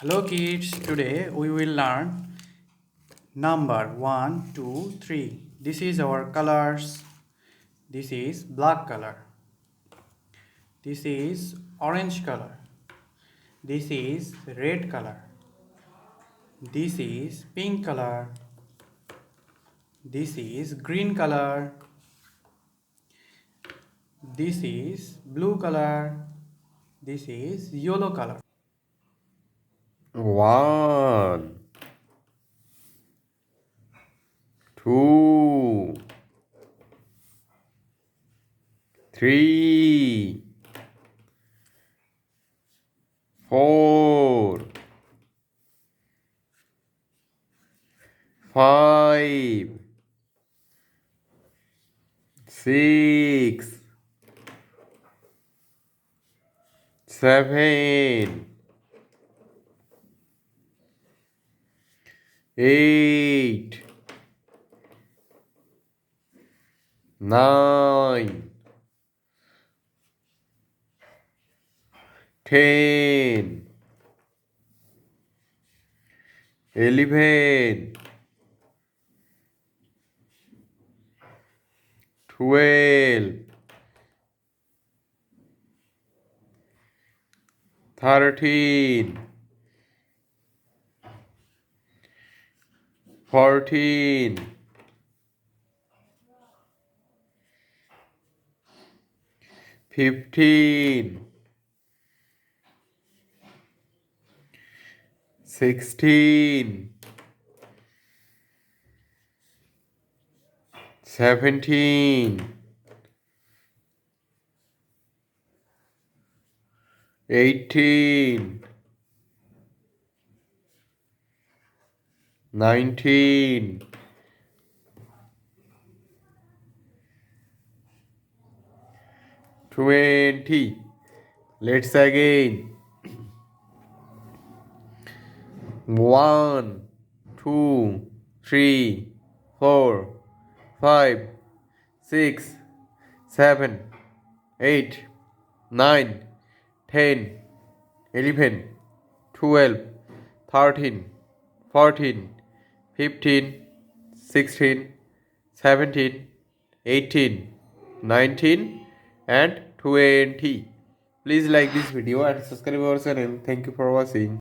Hello kids, today we will learn number 1, 2, 3. This is our colors. This is black color. This is orange color. This is red color. This is pink color. This is green color. This is blue color. This is yellow color. One, two, three, four, five, six, seven, eight, nine, 10, 11, 12, 13, 14, 15, 16, 17, 18, 19, 20. Let's again. 1, 2, 3, 4, 5, 6, 7, 8, 9, 10, 11, 12, 13, 14, 15, 16, 17, 18, 19, and 20. Please like this video and subscribe our channel. Thank you for watching.